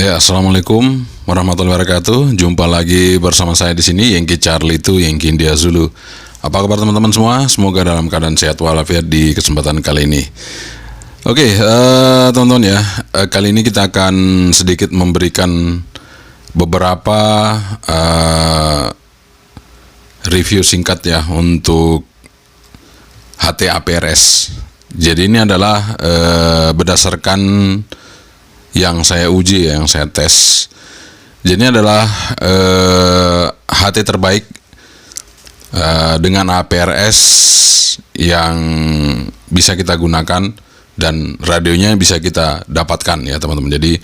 Ya, assalamualaikum warahmatullahi wabarakatuh. Jumpa lagi bersama saya di sini, Yankee Charlie itu Yankee India Zulu. Apa kabar teman-teman semua? Semoga dalam keadaan sehat walafiat di kesempatan kali ini. Oke, teman-teman ya, kali ini kita akan sedikit memberikan beberapa review singkat ya untuk HT APRS. Jadi ini adalah berdasarkan yang saya uji, yang saya tes. Jadi ini adalah HT terbaik dengan APRS yang bisa kita gunakan dan radionya bisa kita dapatkan ya teman-teman. Jadi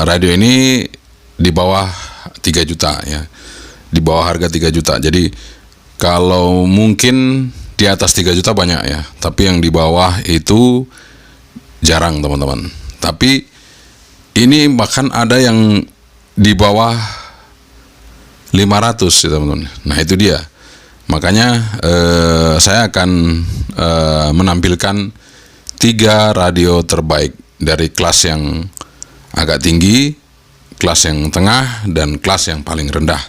radio ini di bawah 3 juta ya, di bawah harga 3 juta. Jadi kalau mungkin di atas 3 juta banyak ya, tapi yang di bawah itu jarang teman-teman. Tapi ini bahkan ada yang di bawah 500 ya teman-teman. Nah itu dia. Makanya saya akan menampilkan 3 radio terbaik dari kelas yang agak tinggi, kelas yang tengah, dan kelas yang paling rendah.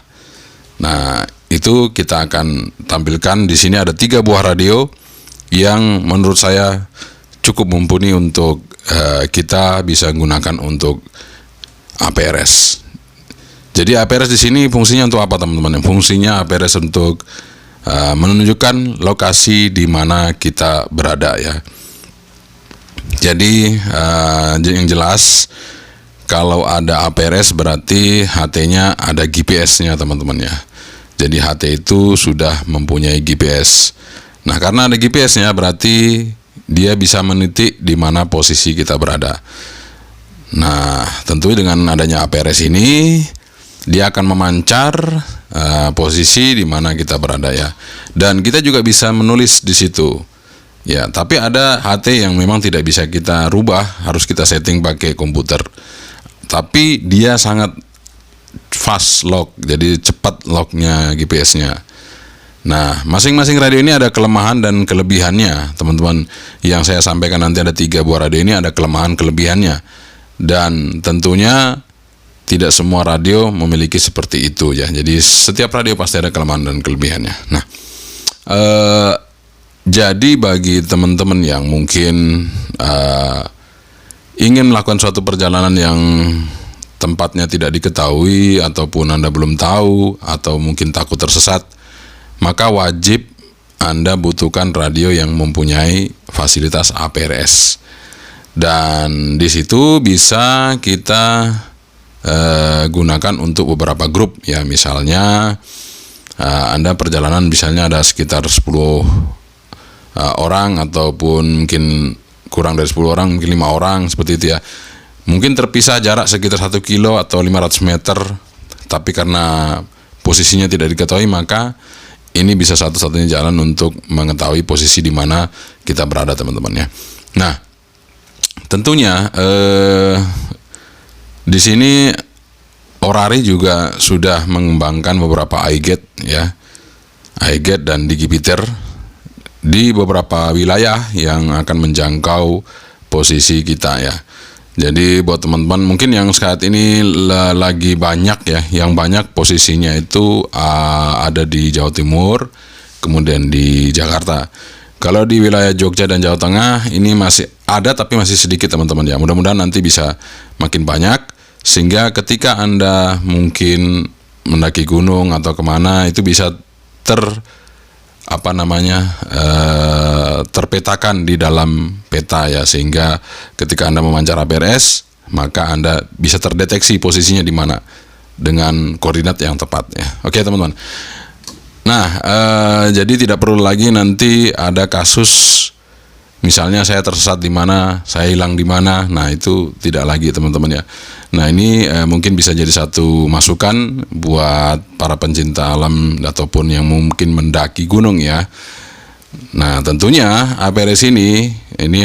Nah itu kita akan tampilkan. Di sini ada 3 buah radio yang menurut saya cukup mumpuni untuk kita bisa gunakan untuk APRS. Jadi APRS di sini fungsinya untuk apa teman-teman? Fungsinya APRS untuk menunjukkan lokasi di mana kita berada ya. Jadi yang jelas kalau ada APRS berarti HT-nya ada GPS-nya teman-teman ya. Jadi HT itu sudah mempunyai GPS. Nah karena ada GPS-nya berarti dia bisa menitik di mana posisi kita berada. Nah, tentu dengan adanya APRS ini dia akan memancar posisi di mana kita berada ya. Dan kita juga bisa menulis di situ. Ya, tapi ada HT yang memang tidak bisa kita rubah, harus kita setting pakai komputer. Tapi dia sangat fast lock, jadi cepat locknya GPS-nya. Nah, masing-masing radio ini ada kelemahan dan kelebihannya, teman-teman. Yang saya sampaikan nanti ada 3 buah radio ini ada kelemahan kelebihannya. Dan tentunya tidak semua radio memiliki seperti itu ya. Jadi setiap radio pasti ada kelemahan dan kelebihannya. Nah, jadi bagi teman-teman yang mungkin ingin melakukan suatu perjalanan yang tempatnya tidak diketahui, ataupun Anda belum tahu, atau mungkin takut tersesat, maka wajib Anda butuhkan radio yang mempunyai fasilitas APRS. Dan di situ bisa kita gunakan untuk beberapa grup ya. Misalnya Anda perjalanan misalnya ada sekitar 10 orang, ataupun mungkin kurang dari 10 orang, mungkin 5 orang seperti itu ya. Mungkin terpisah jarak sekitar 1 kilo atau 500 meter, tapi karena posisinya tidak diketahui, maka ini bisa satu-satunya jalan untuk mengetahui posisi di mana kita berada teman-teman ya. Nah, tentunya di sini Orari juga sudah mengembangkan beberapa iGate ya, iGate dan Digipiter di beberapa wilayah yang akan menjangkau posisi kita ya. Jadi buat teman-teman mungkin yang saat ini lagi banyak ya, yang banyak posisinya itu ada di Jawa Timur, kemudian di Jakarta. Kalau di wilayah Jogja dan Jawa Tengah ini masih ada tapi masih sedikit teman-teman ya. Mudah-mudahan nanti bisa makin banyak, sehingga ketika Anda mungkin mendaki gunung atau kemana itu bisa terpetakan di dalam peta ya, sehingga ketika Anda memancar APRS maka Anda bisa terdeteksi posisinya di mana dengan koordinat yang tepat ya. Oke teman-teman. Nah, jadi tidak perlu lagi nanti ada kasus misalnya saya tersesat di mana, saya hilang di mana. Nah, itu tidak lagi teman-teman ya. Nah, ini mungkin bisa jadi satu masukan buat para pencinta alam ataupun yang mungkin mendaki gunung ya. Nah, tentunya APRS ini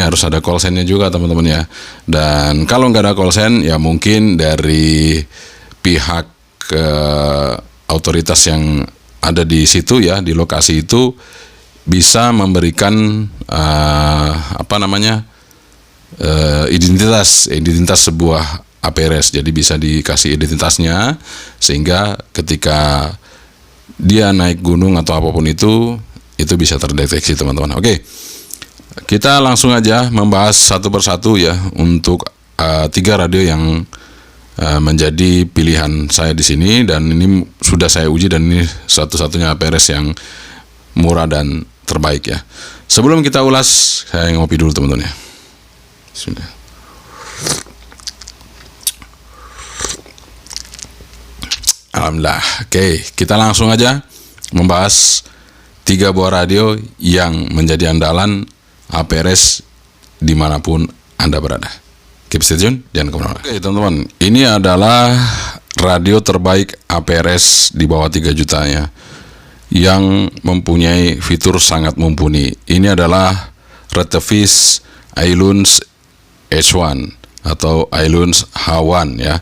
harus ada call sign-nya juga teman-teman ya. Dan kalau nggak ada call sign ya mungkin dari pihak otoritas yang ada di situ ya, di lokasi itu bisa memberikan identitas sebuah APRS, jadi bisa dikasih identitasnya sehingga ketika dia naik gunung atau apapun itu bisa terdeteksi teman-teman. Oke, kita langsung aja membahas satu persatu ya untuk 3 radio yang menjadi pilihan saya di sini, dan ini sudah saya uji dan ini satu-satunya APRS yang murah dan terbaik ya. Sebelum kita ulas, saya ngopi dulu teman-teman ya. Sudah. Alhamdulillah. Oke, kita langsung aja membahas 3 buah radio yang menjadi andalan APRS dimanapun Anda berada. Keep stay tune, jangan kemana-mana. Oke teman-teman, ini adalah radio terbaik APRS di bawah 3 jutanya yang mempunyai fitur sangat mumpuni. Ini adalah Retevis Ailunz H1 atau Ailunz H1 ya,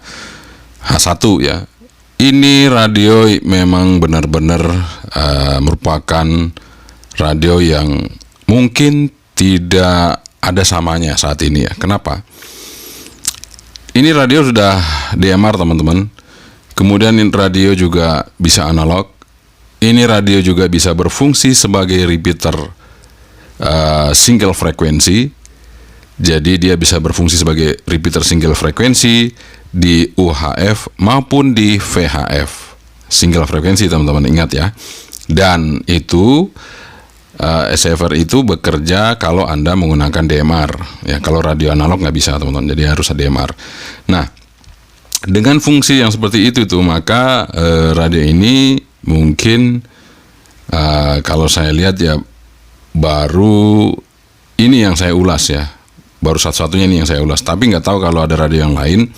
H1 ya. Ini radio memang benar-benar merupakan radio yang mungkin tidak ada samanya saat ini ya. Kenapa? Ini radio sudah DMR teman-teman. Kemudian radio juga bisa analog. Ini radio juga bisa berfungsi sebagai repeater single frekuensi. Jadi dia bisa berfungsi sebagai repeater single frekuensi di UHF maupun di VHF. Single frekuensi teman-teman, ingat ya. Dan itu SFR itu bekerja kalau Anda menggunakan DMR ya. Kalau radio analog nggak bisa teman-teman, jadi harus DMR. Nah, dengan fungsi yang seperti itu tuh, maka radio ini mungkin kalau saya lihat ya, baru ini yang saya ulas ya, baru satu-satunya ini yang saya ulas. Tapi nggak tahu kalau ada radio yang lain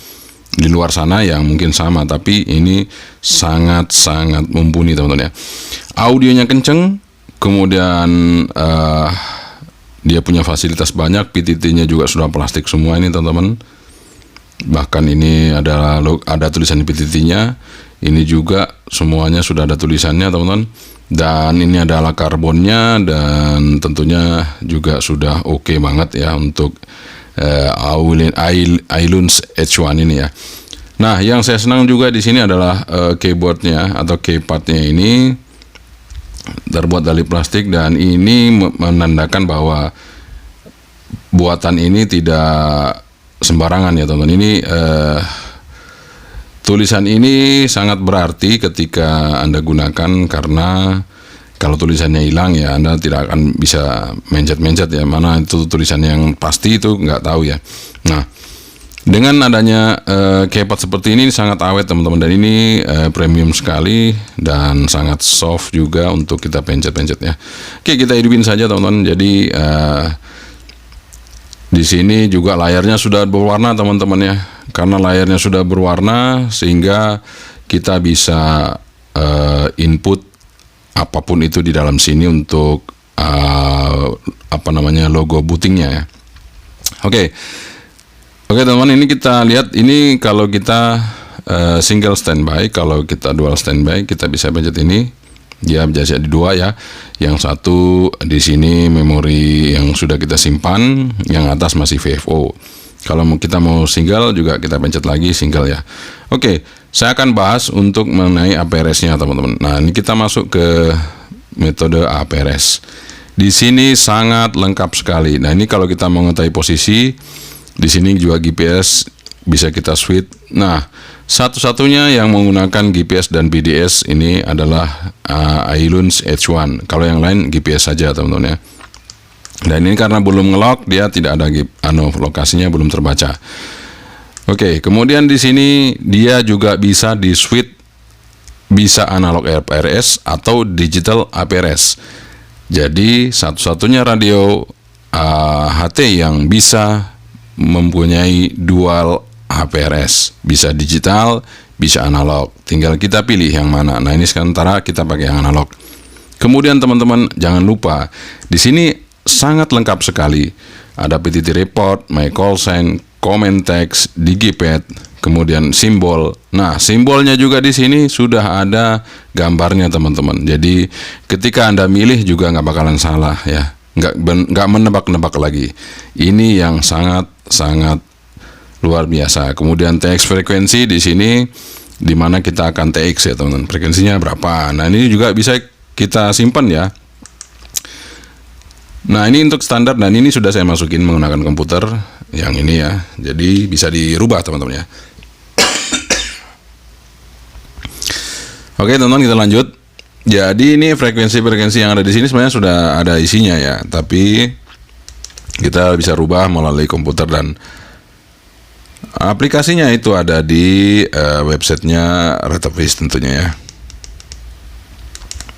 di luar sana yang mungkin sama, tapi ini sangat-sangat mumpuni teman-teman ya. Audionya kenceng. Kemudian dia punya fasilitas banyak, PTT-nya juga sudah plastik semua ini teman-teman. Bahkan ini ada tulisan di PTT-nya. Ini juga semuanya sudah ada tulisannya teman-teman. Dan ini adalah karbonnya, dan tentunya juga sudah oke banget ya untuk Ailunz H1 ini ya. Nah, yang saya senang juga di sini adalah keyboardnya atau keypadnya ini terbuat dari plastik, dan ini menandakan bahwa buatan ini tidak sembarangan ya teman-teman. Ini tulisan ini sangat berarti ketika Anda gunakan, karena kalau tulisannya hilang ya Anda tidak akan bisa mencet-mencet ya, mana itu tulisan yang pasti itu nggak tahu ya. Nah, dengan adanya keypad seperti ini sangat awet teman-teman, dan ini premium sekali dan sangat soft juga untuk kita pencet-pencet ya. Oke, kita hidupin saja teman-teman. Jadi di sini juga layarnya sudah berwarna teman-teman ya. Karena layarnya sudah berwarna sehingga kita bisa input apapun itu di dalam sini untuk logo bootingnya ya. Oke teman-teman, ini kita lihat, ini kalau kita single standby, kalau kita dual standby kita bisa pencet ini, dia bisa jadi 2 ya. Yang satu di sini memori yang sudah kita simpan, yang atas masih VFO. Kalau kita mau single juga kita pencet lagi single ya. Oke, saya akan bahas untuk mengenai APRS-nya teman-teman. Nah, ini kita masuk ke metode APRS. Di sini sangat lengkap sekali. Nah, ini kalau kita mau mengetahui posisi, di sini juga GPS bisa kita switch. Nah, satu-satunya yang menggunakan GPS dan BDS ini adalah Ailunz H1. Kalau yang lain GPS saja teman-teman ya. Dan ini karena belum ngelock, dia tidak ada lokasinya belum terbaca. Oke, kemudian di sini dia juga bisa di switch, bisa analog APRS atau digital APRS. Jadi satu-satunya radio HT yang bisa mempunyai dual APRS, bisa digital, bisa analog. Tinggal kita pilih yang mana. Nah, ini sementara kita pakai yang analog. Kemudian teman-teman jangan lupa di sini sangat lengkap sekali. Ada PTT report, my call sign, comment text, digipad, kemudian simbol. Nah, simbolnya juga di sini sudah ada gambarnya teman-teman. Jadi ketika Anda milih juga nggak bakalan salah ya. Nggak menebak-nebak lagi. Ini yang sangat luar biasa. Kemudian TX frekuensi di sini, di mana kita akan TX ya teman-teman, frekuensinya berapa. Nah ini juga bisa kita simpan ya. Nah ini untuk standar, dan ini sudah saya masukin menggunakan komputer yang ini ya, jadi bisa dirubah teman-teman ya. Oke teman-teman, kita lanjut. Jadi ini frekuensi-frekuensi yang ada di sini sebenarnya sudah ada isinya ya, tapi kita bisa rubah melalui komputer, dan aplikasinya itu ada di websitenya Retevis tentunya ya.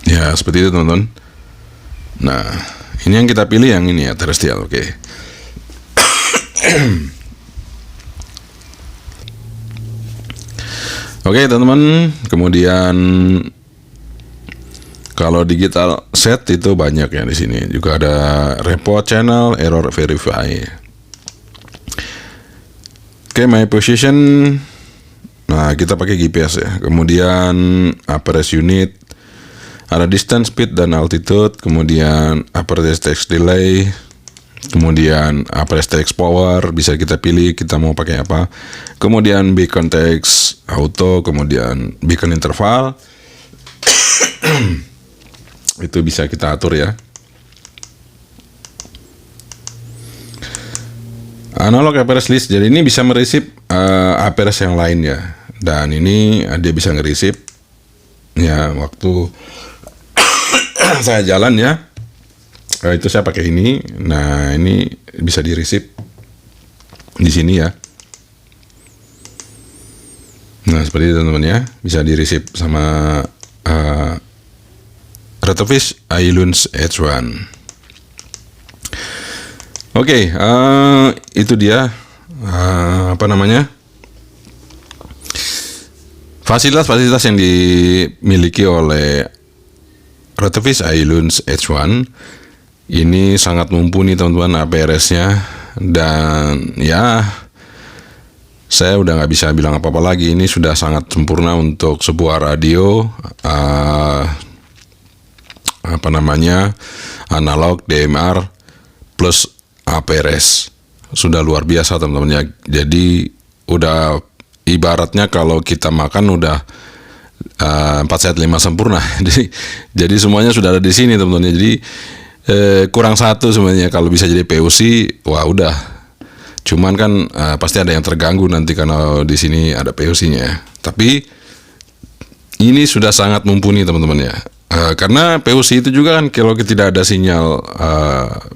Ya seperti itu teman-teman. Nah ini yang kita pilih yang ini ya, terrestrial. Oke. Oke teman-teman, kemudian kalau digital set itu banyak ya di sini. Juga ada report channel, error verify. Oke, my position. Nah, kita pakai GPS ya. Kemudian APRS unit, ada distance, speed, dan altitude. Kemudian APRS text delay. Kemudian APRS text power, bisa kita pilih kita mau pakai apa. Kemudian beacon text auto, kemudian beacon interval. Itu bisa kita atur ya. Analog APRS list, jadi ini bisa meresip APRS yang lain ya. Dan ini dia bisa ngeresip ya waktu saya jalan ya. Itu saya pakai ini. Nah ini bisa diresip di sini ya. Nah seperti itu teman-teman ya, bisa diresip sama Retevis iLunch H1. Oke, itu dia fasilitas-fasilitas yang dimiliki oleh Retevis iLunch H1. Ini sangat mumpuni teman-teman APRS-nya, dan ya saya udah nggak bisa bilang apa-apa lagi. Ini sudah sangat sempurna untuk sebuah radio analog DMR plus APRS. Sudah luar biasa teman-teman ya. Jadi udah ibaratnya kalau kita makan udah 4 sehat 5 sempurna. Jadi semuanya sudah ada di sini teman-teman. Jadi kurang satu sebenarnya, kalau bisa jadi POC, wah udah. Cuman kan pasti ada yang terganggu nanti karena di sini ada POC-nya. Tapi ini sudah sangat mumpuni teman-teman ya. Karena POC itu juga kan kalau tidak ada sinyal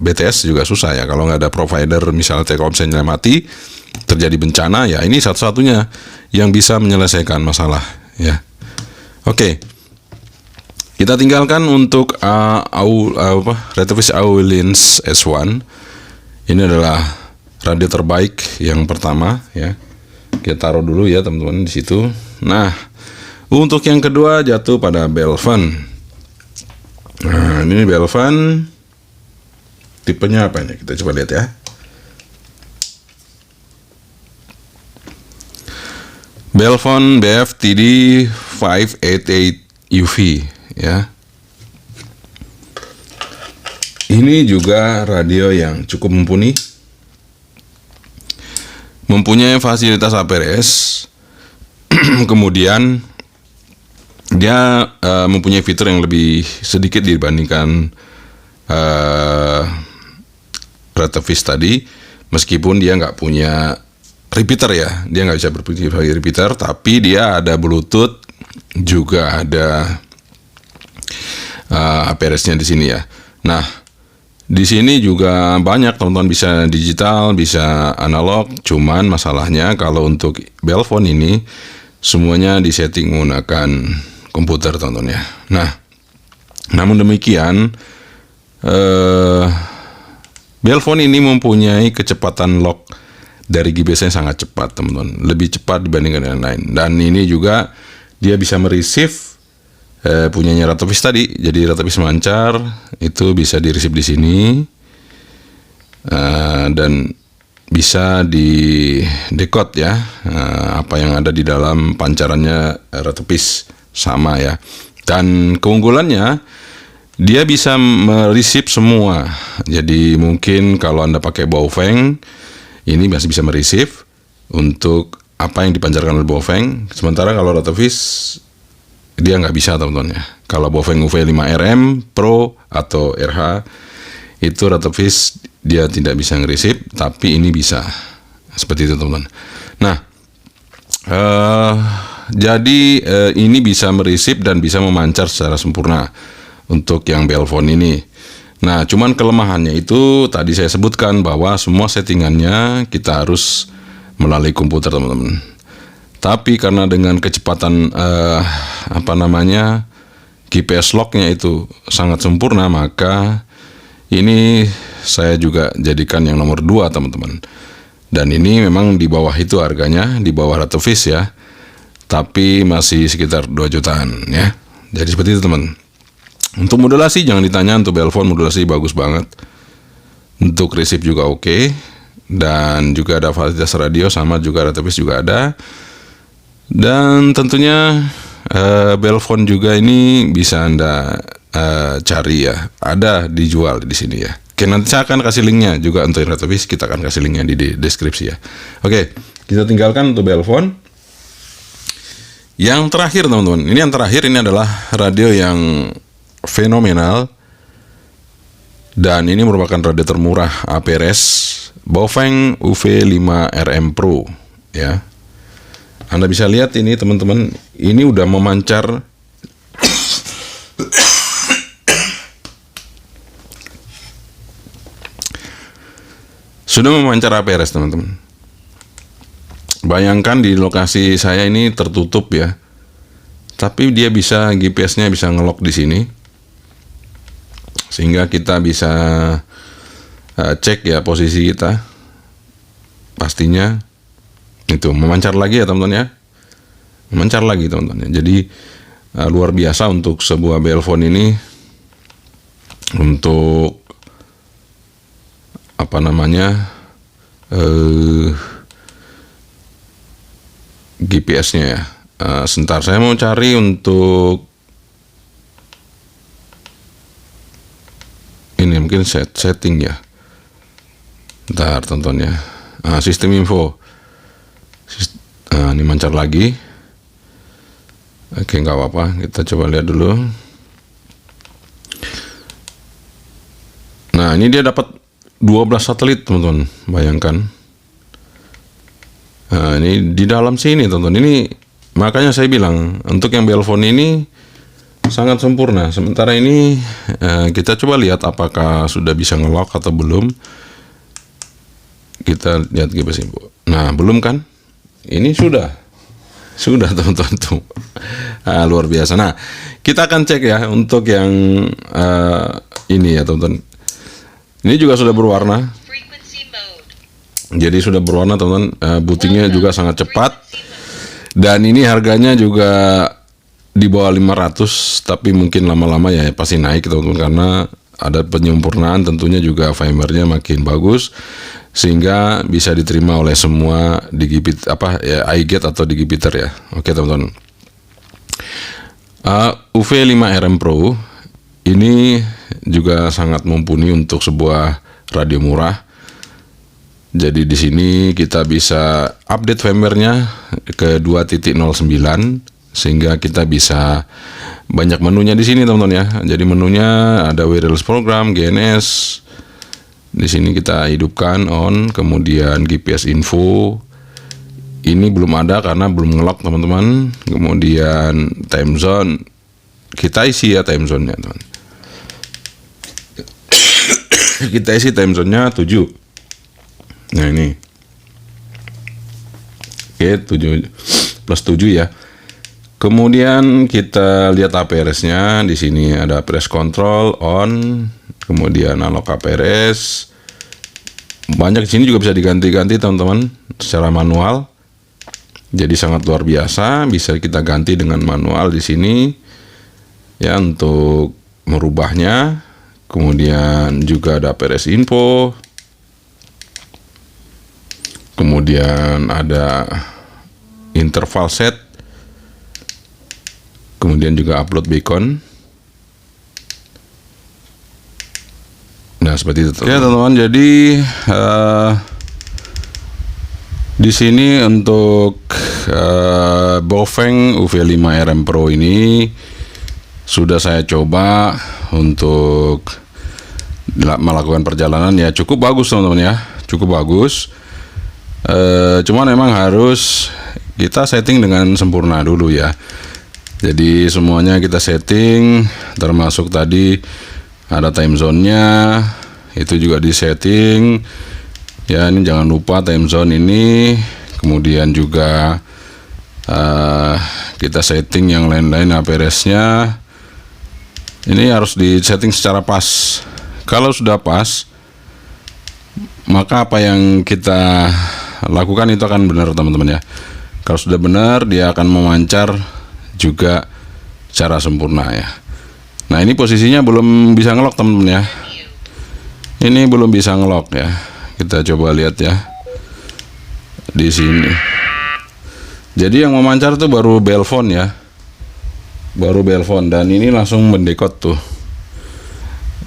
BTS juga susah ya. Kalau nggak ada provider, misalnya Telkomselnya mati, terjadi bencana, ya ini satu-satunya yang bisa menyelesaikan masalah ya. Oke. Kita tinggalkan untuk Retevis iLunch S1. Ini adalah radio terbaik yang pertama ya. Kita taruh dulu ya teman-teman di situ. Nah, untuk yang kedua jatuh pada Belvan. Nah, ini Belvan tipenya apa ini? Kita coba lihat ya. Belvan BFTD 588 UV ya. Ini juga radio yang cukup mumpuni. Mempunyai fasilitas APRS. Kemudian dia mempunyai fitur yang lebih sedikit dibandingkan Retevis tadi, meskipun dia nggak punya repeater ya, dia nggak bisa berfungsi sebagai repeater, tapi dia ada Bluetooth, juga ada APRS-nya di sini ya. Nah, di sini juga banyak teman-teman, bisa digital, bisa analog. Cuman masalahnya kalau untuk Belvan ini semuanya disetting menggunakan komputer teman-teman ya. Nah, namun demikian Belvan ini mempunyai kecepatan lock dari GPS yang sangat cepat teman-teman, lebih cepat dibandingkan yang lain. Dan ini juga dia bisa mereceive punyanya Retevis tadi. Jadi Retevis Mancar itu bisa di-receive di sini, dan bisa di decode ya, apa yang ada di dalam pancarannya Retevis sama ya. Dan keunggulannya dia bisa mereceive semua. Jadi mungkin kalau Anda pakai Baofeng ini masih bisa mereceive, untuk apa yang dipancarkan oleh Baofeng. Sementara kalau Ratovis dia nggak bisa teman-teman ya. Kalau Baofeng UV5RM Pro atau RH itu Ratovis dia tidak bisa ngerisip, tapi ini bisa. Seperti itu teman-teman. Nah, jadi ini bisa merisip dan bisa memancar secara sempurna untuk yang Belphone ini. Nah, cuman kelemahannya itu tadi saya sebutkan bahwa semua settingannya kita harus melalui komputer teman-teman. Tapi karena dengan kecepatan GPS lock-nya itu sangat sempurna, maka ini saya juga jadikan yang nomor 2 teman-teman. Dan ini memang di bawah itu harganya, di bawah Ratovis ya, tapi masih sekitar 2 jutaan ya. Jadi seperti itu teman. Untuk modulasi jangan ditanya, untuk Belphone modulasi bagus banget. Untuk resip juga oke. Dan juga ada fasilitas radio, sama juga Ratovis juga ada. Dan tentunya Belphone juga ini bisa Anda cari ya, ada dijual di sini ya. Oke, nanti saya akan kasih linknya juga untuk Ratovis, kita akan kasih linknya di deskripsi ya. Oke, kita tinggalkan untuk Belphone. Yang terakhir teman-teman, ini yang terakhir, ini adalah radio yang fenomenal dan ini merupakan radio termurah APRS, Baofeng UV5RM Pro ya. Anda bisa lihat ini teman-teman, ini udah memancar sudah memancar APRS teman-teman. Bayangkan di lokasi saya ini tertutup ya, tapi dia bisa GPS-nya bisa ngelok di sini, sehingga kita bisa cek ya posisi kita. Pastinya itu memancar lagi ya teman-teman ya, memancar lagi teman-teman ya. Jadi luar biasa untuk sebuah Belphone ini, untuk GPS-nya ya. Sebentar, saya mau cari untuk ini, mungkin setting ya. Bentar tonton ya. Sistem info. Ini mancar lagi. Oke, nggak apa-apa, kita coba lihat dulu. Nah, ini dia dapat 12 satelit teman-teman, bayangkan. Nah, ini di dalam sini teman-teman. Ini makanya saya bilang untuk yang Belphone ini sangat sempurna. Sementara ini kita coba lihat apakah sudah bisa ngelock atau belum. Kita lihat GPS info. Nah, belum kan? Ini sudah teman-teman tuh. Luar biasa. Nah, kita akan cek ya untuk yang ini ya teman-teman. Ini juga sudah berwarna. Jadi sudah berwarna teman-teman. Bootingnya juga sangat cepat. Dan ini harganya juga di bawah 500, tapi mungkin lama-lama ya pasti naik teman-teman, karena ada penyempurnaan, tentunya juga firmware-nya makin bagus sehingga bisa diterima oleh semua digibit iGate atau digibiter ya. Oke teman-teman. UV5RM Pro ini juga sangat mumpuni untuk sebuah radio murah. Jadi di sini kita bisa update firmware-nya ke 2.09 sehingga kita bisa banyak menunya di sini teman-teman ya. Jadi menunya ada wireless program, GNS. Di sini kita hidupkan on, kemudian GPS info. Ini belum ada karena belum ngelock teman-teman. Kemudian time zone, kita isi ya time zone-nya teman. Kita isi time zone-nya 7. Nah ini, oke 7 plus 7 ya. Kemudian kita lihat APRS-nya. Di sini ada press control on, kemudian analog APRS. Banyak di sini juga bisa diganti-ganti teman-teman secara manual. Jadi sangat luar biasa, bisa kita ganti dengan manual di sini ya untuk merubahnya. Kemudian juga ada APRS info. Kemudian ada interval set. Kemudian juga upload beacon. Nah seperti itu. Ya teman-teman, jadi Di sini untuk Baofeng UV5 RM Pro ini sudah saya coba untuk melakukan perjalanan, ya cukup bagus teman-teman ya, cukup bagus. Cuman memang harus kita setting dengan sempurna dulu ya. Jadi semuanya kita setting, termasuk tadi ada time zone-nya, itu juga di setting. Ya, ini jangan lupa time zone ini. Kemudian juga kita setting yang lain-lain APRS-nya. Ini harus di setting secara pas. Kalau sudah pas, maka apa yang kita lakukan itu akan benar teman-teman ya. Kalau sudah benar, dia akan memancar juga secara sempurna ya. Nah, ini posisinya belum bisa ngelock teman-teman ya. Ini belum bisa ngelock ya. Kita coba lihat ya di sini. Jadi yang memancar tuh baru belphone ya, baru belphone, dan ini langsung mendekot tuh.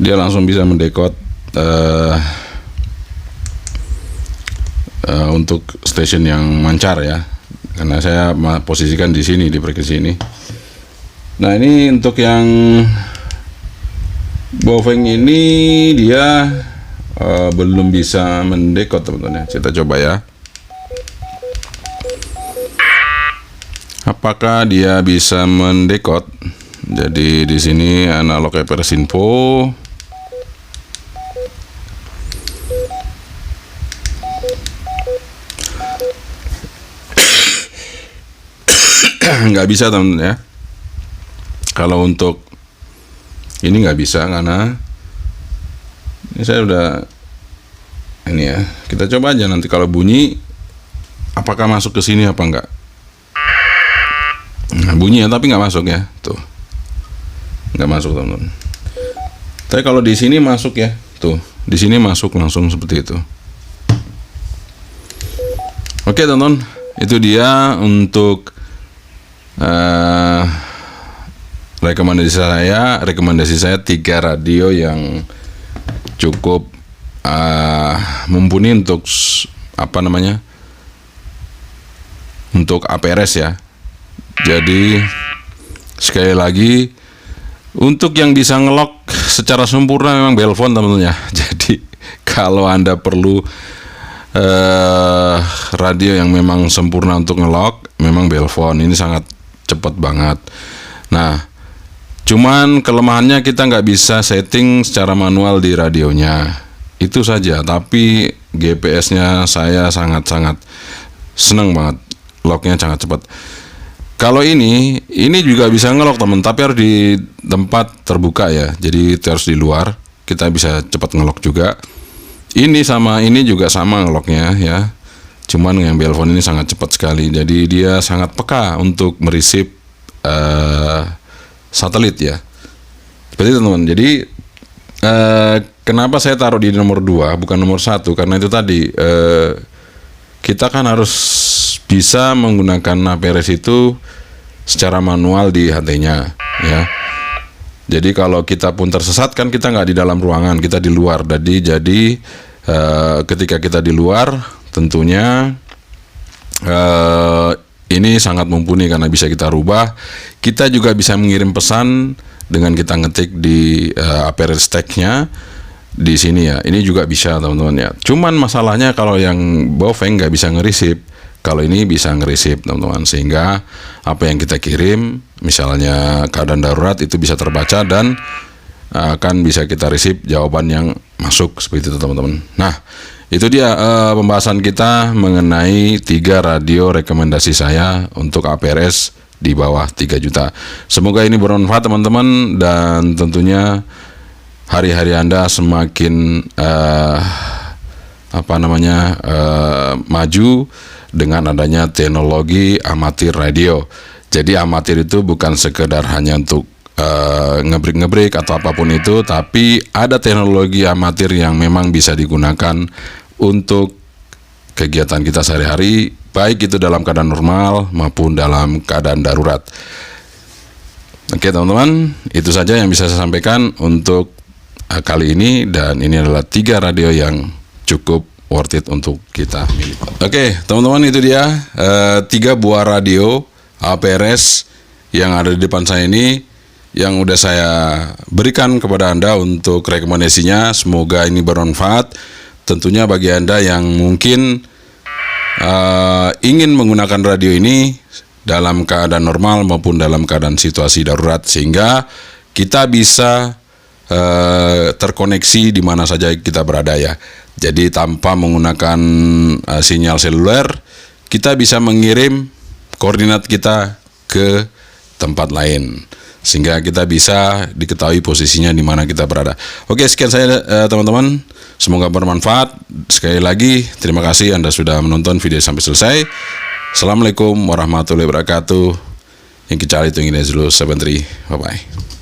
Dia langsung bisa mendekot untuk station yang mancar ya. Karena saya posisikan di sini, di frekuensi ini. Nah, ini untuk yang Baofeng ini dia belum bisa mendekot teman-teman ya. Kita coba ya. Apakah dia bisa mendekot? Jadi di sini analog APRS info. Nggak bisa teman-teman ya. Kalau untuk ini nggak bisa karena ini saya udah ini ya. Kita coba aja nanti kalau bunyi apakah masuk ke sini apa enggak. Nah, bunyi ya tapi nggak masuk ya. Tuh. Nggak masuk teman-teman. Tapi kalau di sini masuk ya. Tuh, di sini masuk langsung seperti itu. Oke teman-teman, itu dia untuk rekomendasi saya 3 radio yang cukup mumpuni untuk untuk APRS ya. Jadi sekali lagi, untuk yang bisa ngelock secara sempurna memang belphone teman-teman ya. Jadi kalau Anda perlu radio yang memang sempurna untuk ngelock, memang belphone ini sangat cepat banget. Nah, cuman kelemahannya kita nggak bisa setting secara manual di radionya, itu saja. Tapi GPS-nya saya sangat-sangat seneng banget, locknya sangat cepat. Kalau ini juga bisa ngelock teman, tapi harus di tempat terbuka ya. Jadi harus di luar, kita bisa cepat ngelock juga. Ini sama ini juga sama ngelocknya ya. Cuman yang belphone ini sangat cepat sekali. Jadi dia sangat peka untuk mereceive satelit ya. Seperti itu teman-teman. Jadi kenapa saya taruh di nomor 2 bukan nomor 1? Karena itu tadi kita kan harus bisa menggunakan APRS itu secara manual di HT-nya ya. Jadi kalau kita pun tersesat kan kita nggak di dalam ruangan, kita di luar. Jadi ketika kita di luar tentunya ini sangat mumpuni karena bisa kita rubah. Kita juga bisa mengirim pesan dengan kita ngetik di APRS tag-nya di sini ya. Ini juga bisa teman-teman ya. Cuman masalahnya kalau yang Baofeng nggak bisa nge-receive, kalau ini bisa nge-receive teman-teman, sehingga apa yang kita kirim misalnya keadaan darurat itu bisa terbaca dan akan bisa kita receive jawaban yang masuk seperti itu teman-teman. Nah, itu dia pembahasan kita mengenai 3 radio rekomendasi saya untuk APRS di bawah 3 juta. Semoga ini bermanfaat teman-teman, dan tentunya hari-hari Anda semakin maju dengan adanya teknologi amatir radio. Jadi amatir itu bukan sekedar hanya untuk ngebreak atau apapun itu, tapi ada teknologi amatir yang memang bisa digunakan untuk kegiatan kita sehari-hari, baik itu dalam keadaan normal maupun dalam keadaan darurat. Oke teman-teman, itu saja yang bisa saya sampaikan untuk kali ini, dan ini adalah 3 radio yang cukup worth it untuk kita miliki. Oke, teman-teman, itu dia 3 buah radio APRS yang ada di depan saya ini yang udah saya berikan kepada Anda untuk rekomendasinya. Semoga ini bermanfaat. Tentunya bagi Anda yang mungkin ingin menggunakan radio ini dalam keadaan normal maupun dalam keadaan situasi darurat, sehingga kita bisa terkoneksi di mana saja kita berada ya. Jadi tanpa menggunakan sinyal seluler, kita bisa mengirim koordinat kita ke tempat lain, sehingga kita bisa diketahui posisinya di mana kita berada. Oke, sekian saya teman-teman. Semoga bermanfaat. Sekali lagi, terima kasih Anda sudah menonton video sampai selesai. Assalamualaikum warahmatullahi wabarakatuh. Yang kecari itu ingin dulu 73. Bye-bye.